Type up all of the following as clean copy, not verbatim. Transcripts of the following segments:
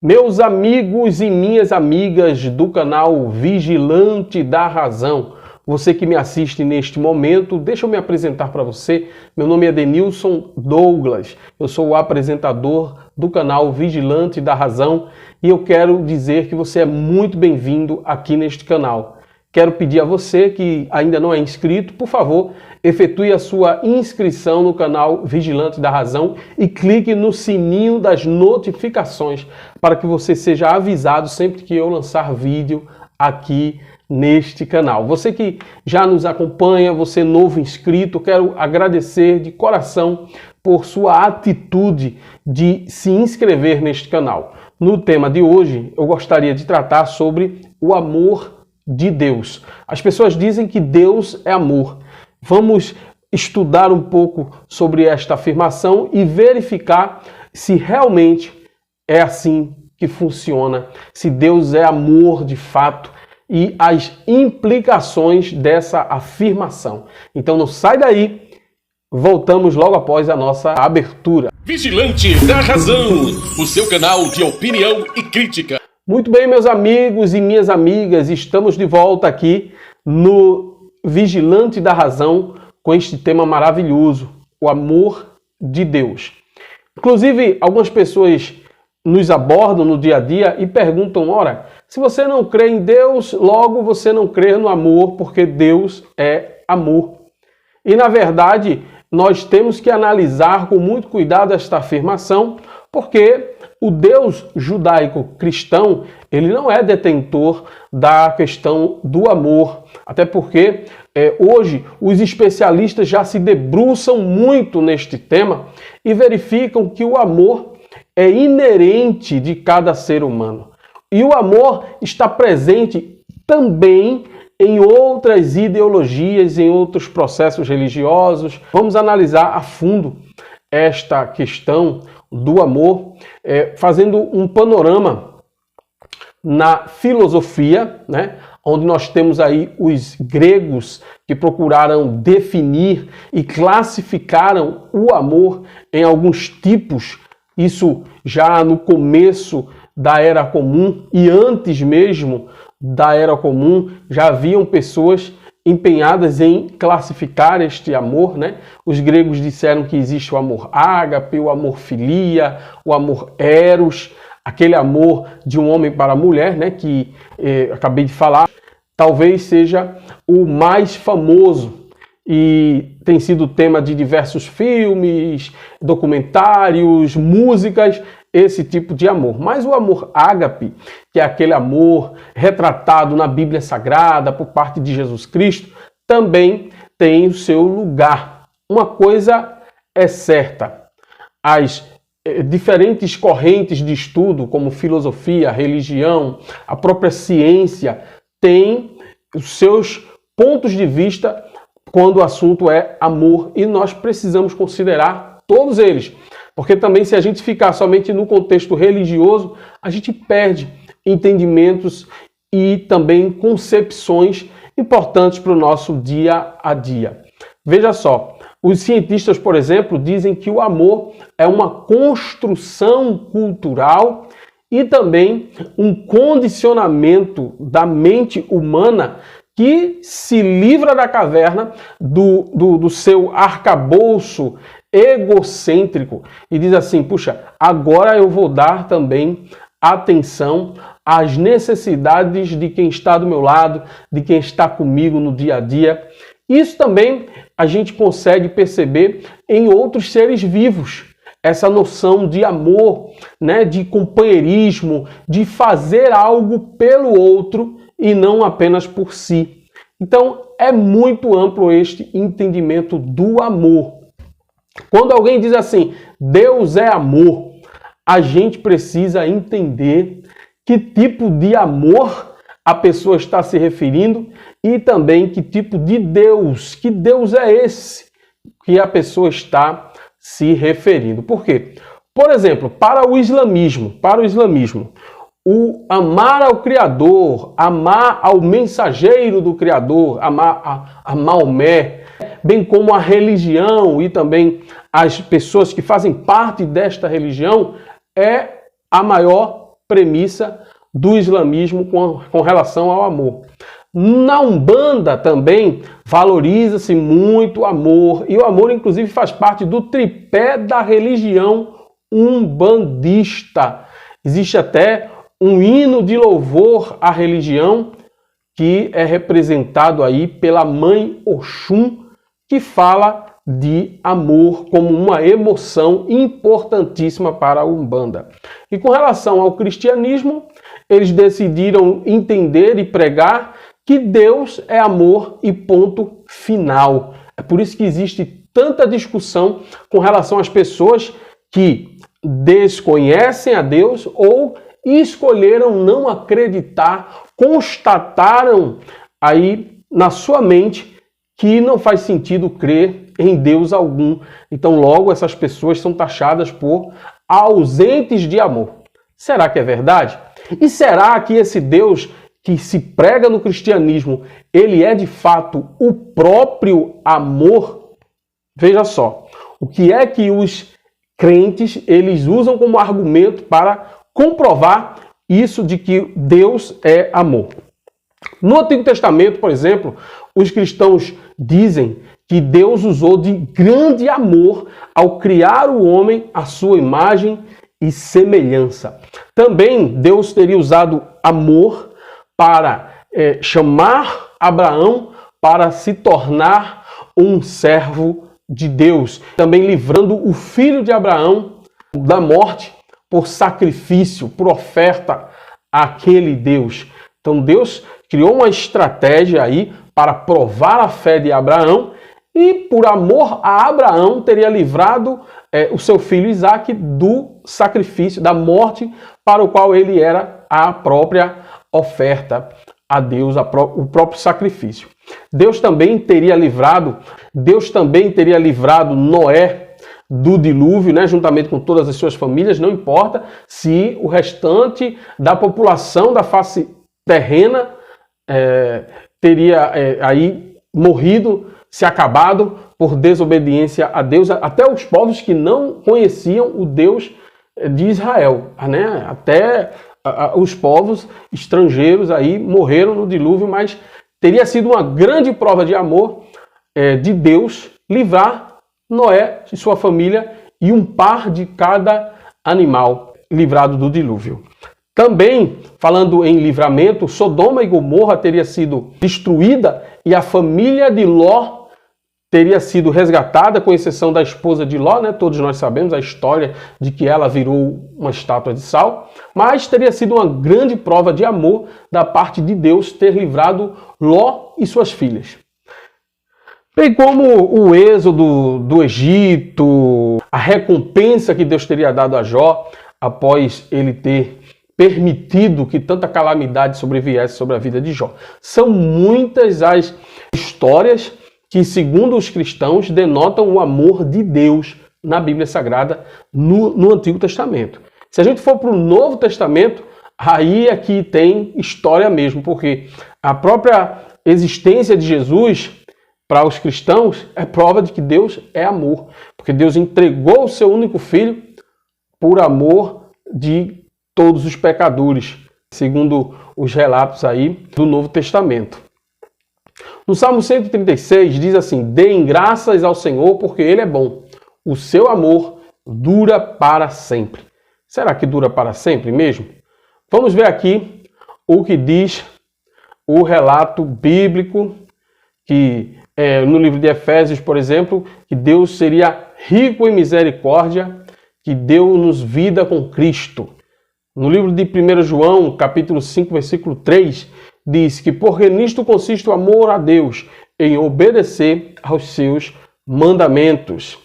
Meus amigos e minhas amigas do canal Vigilante da Razão, você que me assiste neste momento, deixa eu me apresentar para você. Meu nome é Denilson Douglas, eu sou o apresentador do canal Vigilante da Razão e eu quero dizer que você é muito bem-vindo aqui neste canal. Quero pedir a você que ainda não é inscrito, por favor, efetue a sua inscrição no canal Vigilante da Razão e clique no sininho das notificações para que você seja avisado sempre que eu lançar vídeo aqui neste canal. Você que já nos acompanha, você novo inscrito, quero agradecer de coração por sua atitude de se inscrever neste canal. No tema de hoje, eu gostaria de tratar sobre o amor de Deus. As pessoas dizem que Deus é amor. Vamos estudar um pouco sobre esta afirmação e verificar se realmente é assim que funciona, se Deus é amor de fato e as implicações dessa afirmação. Então não sai daí, voltamos logo após a nossa abertura. Vigilante da Razão, o seu canal de opinião e crítica. Muito bem, meus amigos e minhas amigas, estamos de volta aqui no Vigilante da Razão com este tema maravilhoso, o amor de Deus. Inclusive, algumas pessoas nos abordam no dia a dia e perguntam, ora, se você não crê em Deus, logo você não crê no amor, porque Deus é amor. E, na verdade, nós temos que analisar com muito cuidado esta afirmação, porque o Deus judaico-cristão, ele não é detentor da questão do amor, até porque hoje os especialistas já se debruçam muito neste tema e verificam que o amor é inerente de cada ser humano. E o amor está presente também em outras ideologias, em outros processos religiosos. Vamos analisar a fundo esta questão do amor, fazendo um panorama na filosofia, né, onde nós temos aí os gregos que procuraram definir e classificaram o amor em alguns tipos, isso já no começo da Era Comum e antes mesmo da Era Comum, já haviam pessoas empenhadas em classificar este amor, né? Os gregos disseram que existe o amor ágape, o amor filia, o amor eros, aquele amor de um homem para a mulher, né? Que acabei de falar, talvez seja o mais famoso e tem sido tema de diversos filmes, documentários, músicas, esse tipo de amor. Mas o amor ágape, que é aquele amor retratado na Bíblia Sagrada por parte de Jesus Cristo, também tem o seu lugar. Uma coisa é certa, as diferentes correntes de estudo, como filosofia, religião, a própria ciência, têm os seus pontos de vista quando o assunto é amor, e nós precisamos considerar todos eles. Porque também, se a gente ficar somente no contexto religioso, a gente perde entendimentos e também concepções importantes para o nosso dia a dia. Veja só, os cientistas, por exemplo, dizem que o amor é uma construção cultural e também um condicionamento da mente humana que se livra da caverna do seu arcabouço egocêntrico e diz assim, puxa, agora eu vou dar também atenção às necessidades de quem está do meu lado, de quem está comigo no dia a dia. Isso também a gente consegue perceber em outros seres vivos. Essa noção de amor, né, de companheirismo, de fazer algo pelo outro e não apenas por si. Então, é muito amplo este entendimento do amor. Quando alguém diz assim, Deus é amor, a gente precisa entender que tipo de amor a pessoa está se referindo e também que tipo de Deus, que Deus é esse que a pessoa está se referindo. Por quê? Por exemplo, para o islamismo, o amar ao Criador, amar ao mensageiro do Criador, amar a Maomé, bem como a religião e também as pessoas que fazem parte desta religião, é a maior premissa do islamismo com relação ao amor. Na Umbanda também valoriza-se muito o amor, e o amor inclusive faz parte do tripé da religião umbandista. Existe até um hino de louvor à religião que é representado aí pela mãe Oxum, que fala de amor como uma emoção importantíssima para a Umbanda. E com relação ao cristianismo, eles decidiram entender e pregar que Deus é amor e ponto final. É por isso que existe tanta discussão com relação às pessoas que desconhecem a Deus ou escolheram não acreditar, constataram aí na sua mente que não faz sentido crer em Deus algum. Então, logo, essas pessoas são taxadas por ausentes de amor. Será que é verdade? E será que esse Deus que se prega no cristianismo, ele é de fato o próprio amor? Veja só, o que é que os crentes eles usam como argumento para comprovar isso de que Deus é amor? No Antigo Testamento, por exemplo, os cristãos dizem que Deus usou de grande amor ao criar o homem à sua imagem e semelhança. Também Deus teria usado amor para chamar Abraão para se tornar um servo de Deus, também livrando o filho de Abraão da morte por sacrifício, por oferta àquele Deus. Então Deus criou uma estratégia aí para provar a fé de Abraão e, por amor a Abraão, teria livrado o seu filho Isaque do sacrifício, da morte para o qual ele era a própria oferta a Deus, o próprio sacrifício. Deus também teria livrado Noé do dilúvio, né, juntamente com todas as suas famílias, não importa se o restante da população da face terrena teria aí morrido, se acabado por desobediência a Deus, até os povos que não conheciam o Deus de Israel, né? Até os povos estrangeiros aí morreram no dilúvio, mas teria sido uma grande prova de amor de Deus livrar Noé e sua família e um par de cada animal livrado do dilúvio. Também, falando em livramento, Sodoma e Gomorra teria sido destruída e a família de Ló teria sido resgatada, com exceção da esposa de Ló, né? Todos nós sabemos a história de que ela virou uma estátua de sal, mas teria sido uma grande prova de amor da parte de Deus ter livrado Ló e suas filhas. Bem como o êxodo do Egito, a recompensa que Deus teria dado a Jó após ele ter permitido que tanta calamidade sobreviesse sobre a vida de Jó. São muitas as histórias que, segundo os cristãos, denotam o amor de Deus na Bíblia Sagrada, no Antigo Testamento. Se a gente for para o Novo Testamento, aí é que tem história mesmo, porque a própria existência de Jesus, para os cristãos, é prova de que Deus é amor, porque Deus entregou o seu único filho por amor de todos os pecadores, segundo os relatos aí do Novo Testamento. No Salmo 136 diz assim: deem graças ao Senhor porque Ele é bom, o seu amor dura para sempre. Será que dura para sempre mesmo? Vamos ver aqui o que diz o relato bíblico, que no livro de Efésios, por exemplo, que Deus seria rico em misericórdia, que deu-nos vida com Cristo. No livro de 1 João, capítulo 5, versículo 3, diz que porque nisto consiste o amor a Deus, em obedecer aos seus mandamentos.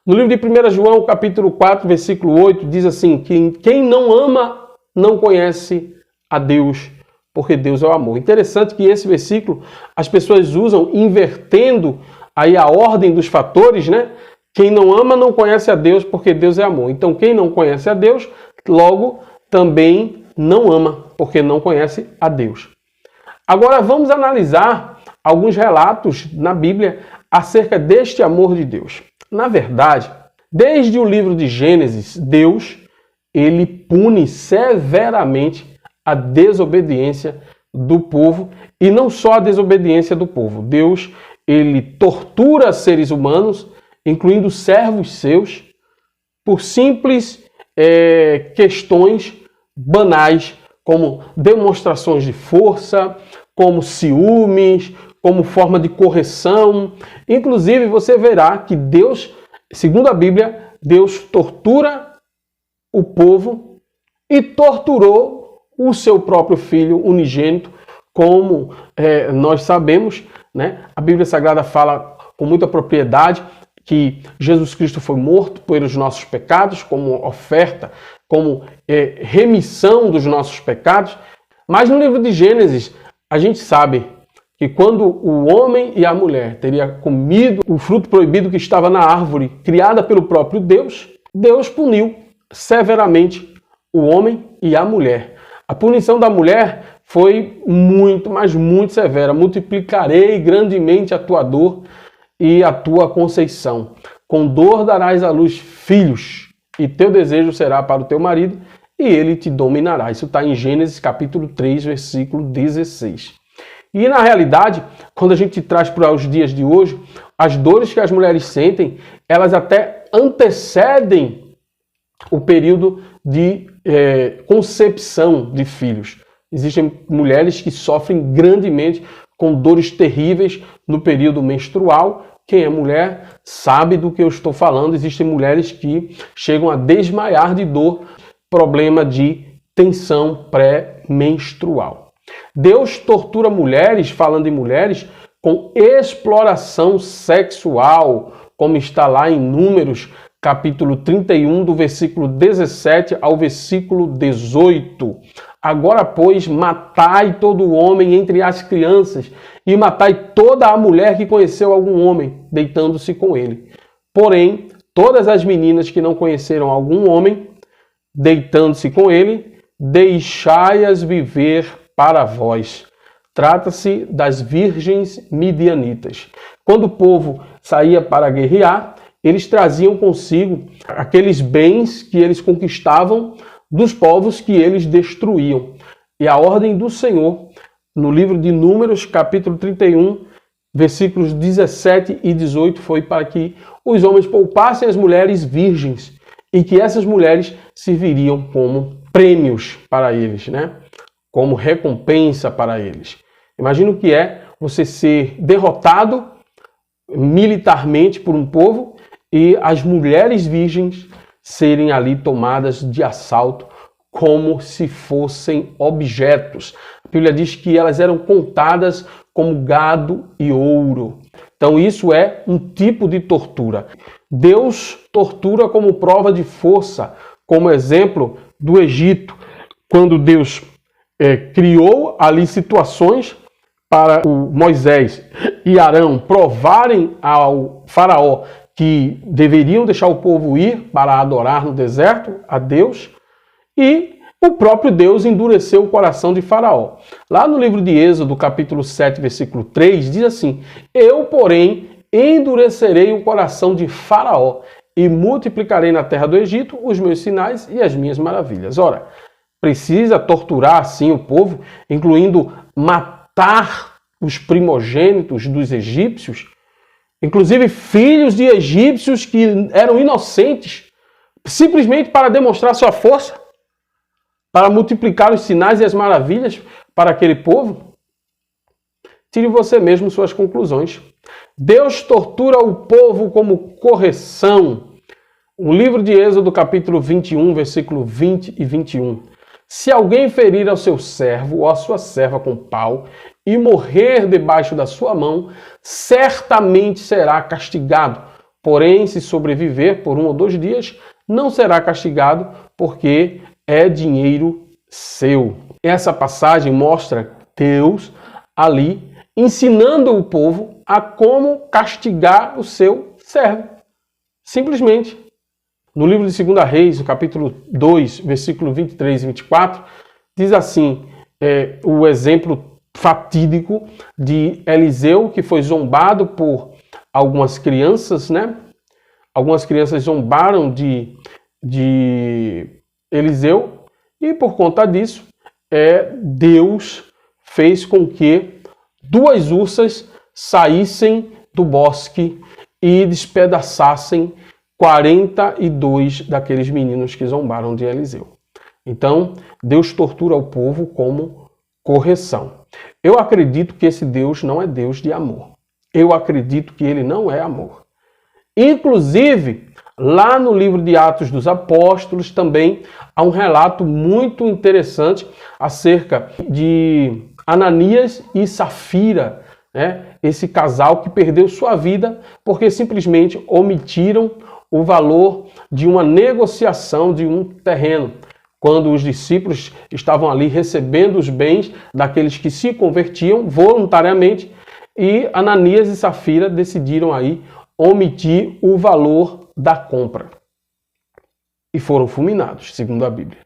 No livro de 1 João, capítulo 4, versículo 8, diz assim, que quem não ama não conhece a Deus, porque Deus é o amor. Interessante que esse versículo as pessoas usam invertendo aí a ordem dos fatores, né? Quem não ama não conhece a Deus, porque Deus é amor. Então quem não conhece a Deus, logo também não ama, porque não conhece a Deus. Agora vamos analisar alguns relatos na Bíblia acerca deste amor de Deus. Na verdade, desde o livro de Gênesis, Deus ele pune severamente a desobediência do povo, e não só a desobediência do povo. Deus, ele tortura seres humanos, incluindo servos seus, por simples questões banais, como demonstrações de força, como ciúmes, como forma de correção. Inclusive, você verá que Deus, segundo a Bíblia, Deus tortura o povo e torturou o seu próprio filho unigênito, como nós sabemos, né? A Bíblia Sagrada fala com muita propriedade que Jesus Cristo foi morto pelos nossos pecados, como oferta, como remissão dos nossos pecados. Mas no livro de Gênesis, a gente sabe que quando o homem e a mulher teriam comido o fruto proibido que estava na árvore, criada pelo próprio Deus, Deus puniu severamente o homem e a mulher. A punição da mulher foi muito, mas muito severa. Multiplicarei grandemente a tua dor e a tua conceição. Com dor darás à luz filhos, e teu desejo será para o teu marido, e ele te dominará. Isso está em Gênesis capítulo 3, versículo 16. E na realidade, quando a gente traz para os dias de hoje, as dores que as mulheres sentem, elas até antecedem o período de concepção de filhos. Existem mulheres que sofrem grandemente com dores terríveis no período menstrual. Quem é mulher sabe do que eu estou falando. Existem mulheres que chegam a desmaiar de dor, problema de tensão pré-menstrual. Deus tortura mulheres, falando em mulheres, com exploração sexual, como está lá em Números, capítulo 31, do versículo 17 ao versículo 18. Agora, pois, matai todo homem entre as crianças, e matai toda a mulher que conheceu algum homem, deitando-se com ele. Porém, todas as meninas que não conheceram algum homem, deitando-se com ele, deixai-as viver para vós. Trata-se das virgens midianitas. Quando o povo saía para guerrear, eles traziam consigo aqueles bens que eles conquistavam dos povos que eles destruíam. E a ordem do Senhor, no livro de Números, capítulo 31, versículos 17 e 18, foi para que os homens poupassem as mulheres virgens e que essas mulheres serviriam como prêmios para eles, né? Como recompensa para eles. Imagina o que é você ser derrotado militarmente por um povo e as mulheres virgens serem ali tomadas de assalto como se fossem objetos. A Bíblia diz que elas eram contadas como gado e ouro. Então isso é um tipo de tortura. Deus tortura como prova de força, como exemplo do Egito, quando Deus criou ali situações para o Moisés e Arão provarem ao faraó que deveriam deixar o povo ir para adorar no deserto a Deus, e o próprio Deus endureceu o coração de Faraó. Lá no livro de Êxodo, capítulo 7, versículo 3, diz assim: Eu, porém, endurecerei o coração de Faraó e multiplicarei na terra do Egito os meus sinais e as minhas maravilhas. Ora, precisa torturar assim o povo, incluindo matar os primogênitos dos egípcios, inclusive filhos de egípcios que eram inocentes, simplesmente para demonstrar sua força, para multiplicar os sinais e as maravilhas para aquele povo? Tire você mesmo suas conclusões. Deus tortura o povo como correção. O livro de Êxodo, capítulo 21, versículo 20 e 21. Se alguém ferir ao seu servo ou à sua serva com pau e morrer debaixo da sua mão, certamente será castigado. Porém, se sobreviver por 1 ou 2 dias, não será castigado, porque é dinheiro seu. Essa passagem mostra Deus ali ensinando o povo a como castigar o seu servo. Simplesmente. No livro de 2 Reis, no capítulo 2, versículo 23 e 24, diz assim, o exemplo fatídico de Eliseu, que foi zombado por algumas crianças, né? Algumas crianças zombaram de Eliseu, e por conta disso, Deus fez com que 2 ursas saíssem do bosque e despedaçassem 42 daqueles meninos que zombaram de Eliseu. Então, Deus tortura o povo como correção. Eu acredito que esse Deus não é Deus de amor. Eu acredito que ele não é amor. Inclusive, lá no livro de Atos dos Apóstolos também há um relato muito interessante acerca de Ananias e Safira, né? Esse casal que perdeu sua vida porque simplesmente omitiram o valor de uma negociação de um terreno, quando os discípulos estavam ali recebendo os bens daqueles que se convertiam voluntariamente, e Ananias e Safira decidiram aí omitir o valor da compra. E foram fulminados, segundo a Bíblia.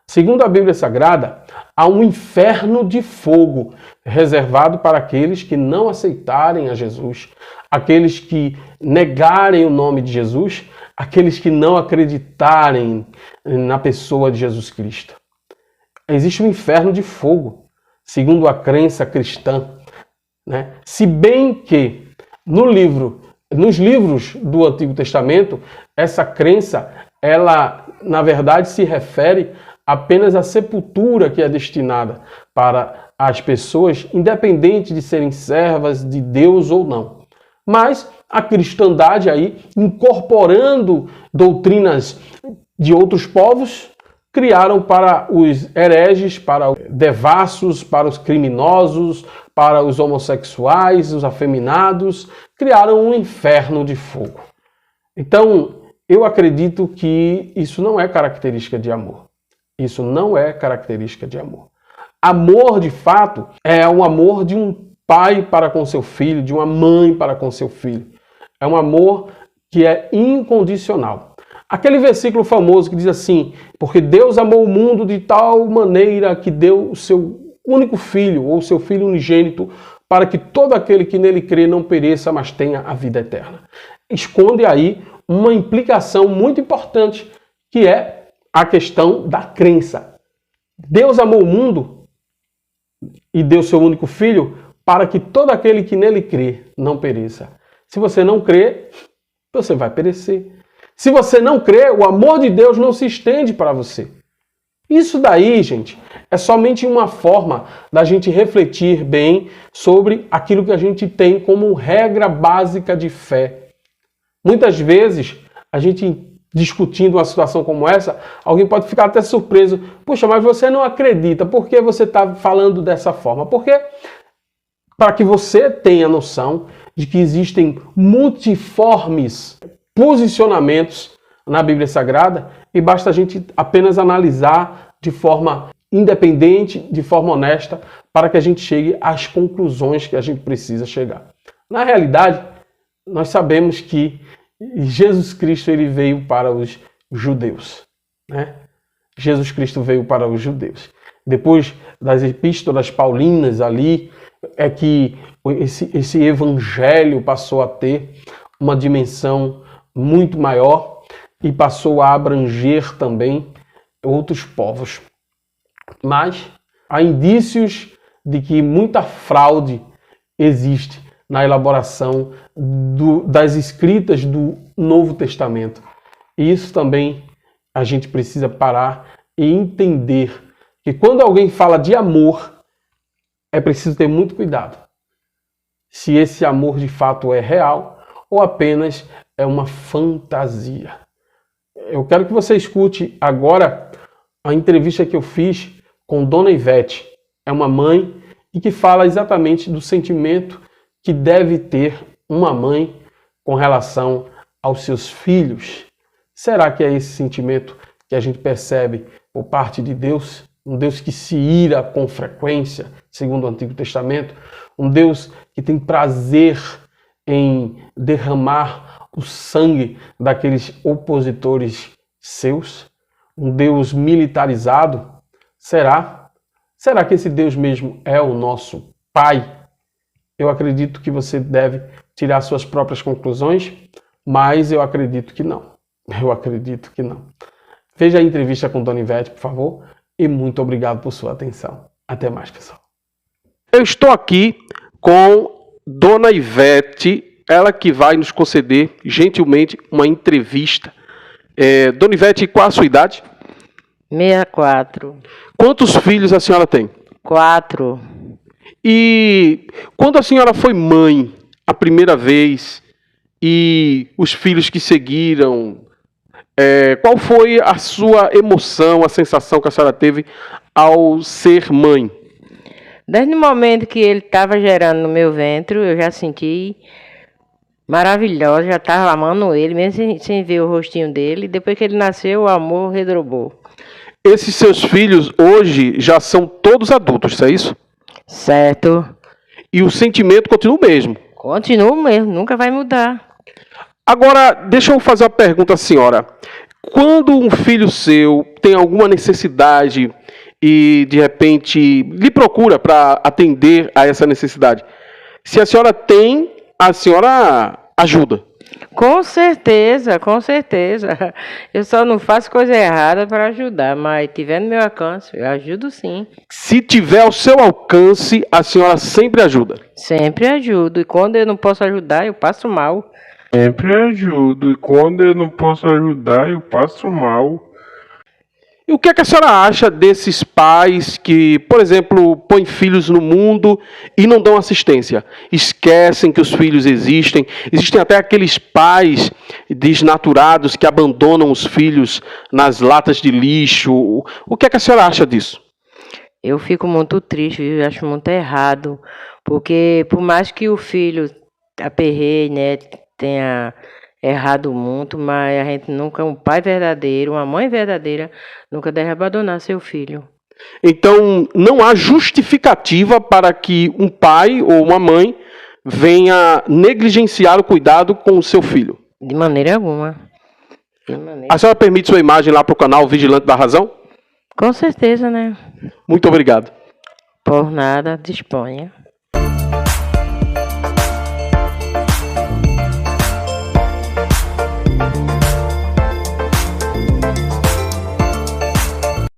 Segundo a Bíblia Sagrada, há um inferno de fogo reservado para aqueles que não aceitarem a Jesus, aqueles que negarem o nome de Jesus, aqueles que não acreditarem na pessoa de Jesus Cristo. Existe um inferno de fogo, segundo a crença cristã, né? Se bem que nos livros do Antigo Testamento, essa crença, ela na verdade se refere apenas à sepultura que é destinada para as pessoas, independente de serem servas de Deus ou não. Mas a cristandade aí, incorporando doutrinas de outros povos, criaram para os hereges, para os devassos, para os criminosos, para os homossexuais, os afeminados, criaram um inferno de fogo. Então, eu acredito que isso não é característica de amor. Isso não é característica de amor. Amor, de fato, é o amor de um pai para com seu filho, de uma mãe para com seu filho. É um amor que é incondicional. Aquele versículo famoso que diz assim: porque Deus amou o mundo de tal maneira que deu o seu único filho, ou seu filho unigênito, para que todo aquele que nele crê não pereça, mas tenha a vida eterna. Esconde aí uma implicação muito importante, que é a questão da crença. Deus amou o mundo e deu seu único filho para que todo aquele que nele crê não pereça. Se você não crê, você vai perecer. Se você não crê, o amor de Deus não se estende para você. Isso daí, gente, é somente uma forma da gente refletir bem sobre aquilo que a gente tem como regra básica de fé. Muitas vezes, a gente discutindo uma situação como essa, alguém pode ficar até surpreso. Puxa, mas você não acredita. Por que você está falando dessa forma? Porque, para que você tenha noção de que existem multiformes posicionamentos na Bíblia Sagrada, e basta a gente apenas analisar de forma independente, de forma honesta, para que a gente chegue às conclusões que a gente precisa chegar. Na realidade, nós sabemos que Jesus Cristo ele veio para os judeus, né? Jesus Cristo veio para os judeus. Depois das epístolas paulinas ali, é que esse evangelho passou a ter uma dimensão muito maior e passou a abranger também outros povos. Mas há indícios de que muita fraude existe na elaboração das escritas do Novo Testamento. E isso também a gente precisa parar e entender que quando alguém fala de amor, é preciso ter muito cuidado. Se esse amor de fato é real ou apenas é uma fantasia. Eu quero que você escute agora a entrevista que eu fiz com Dona Ivete. É uma mãe e que fala exatamente do sentimento que deve ter uma mãe com relação aos seus filhos. Será que é esse sentimento que a gente percebe por parte de Deus? Um Deus que se ira com frequência, segundo o Antigo Testamento? Um Deus que tem prazer em derramar o sangue daqueles opositores seus? Um Deus militarizado? Será? Será que esse Deus mesmo é o nosso Pai? Eu acredito que você deve tirar suas próprias conclusões, mas eu acredito que não. Eu acredito que não. Veja a entrevista com Dona Ivete, por favor, e muito obrigado por sua atenção. Até mais, pessoal. Eu estou aqui com Dona Ivete, ela que vai nos conceder, gentilmente, uma entrevista. Dona Ivete, qual a sua idade? 64. Quantos filhos a senhora tem? 4. E quando a senhora foi mãe, a primeira vez, e os filhos que seguiram, qual foi a sua emoção, a sensação que a senhora teve ao ser mãe? Desde o momento que ele estava gerando no meu ventre, eu já senti maravilhosa, já estava amando ele, mesmo sem ver o rostinho dele. Depois que ele nasceu, o amor redobou. Esses seus filhos hoje já são todos adultos, é isso? Certo. E o sentimento continua o mesmo? Continua o mesmo, nunca vai mudar. Agora, deixa eu fazer uma pergunta à senhora. Quando um filho seu tem alguma necessidade e, de repente, lhe procura para atender a essa necessidade, se a senhora tem, a senhora ajuda? Com certeza, com certeza. Eu só não faço coisa errada para ajudar, mas tiver no meu alcance, eu ajudo sim. Se tiver ao seu alcance, a senhora sempre ajuda? Sempre ajudo. E quando eu não posso ajudar, eu passo mal. Sempre ajudo, e quando eu não posso ajudar, eu passo mal. E o que é que a senhora acha desses pais que, por exemplo, põem filhos no mundo e não dão assistência? Esquecem que os filhos existem. Existem até aqueles pais desnaturados que abandonam os filhos nas latas de lixo. O que é que a senhora acha disso? Eu fico muito triste, viu? Eu acho muito errado. Porque por mais que o filho aperreie, né, tenha errado muito, mas a gente nunca, um pai verdadeiro, uma mãe verdadeira, nunca deve abandonar seu filho. Então, não há justificativa para que um pai ou uma mãe venha negligenciar o cuidado com o seu filho. De maneira alguma. De maneira... A senhora permite sua imagem lá para o canal Vigilante da Razão? Com certeza, né? Muito obrigado. Por nada, disponha.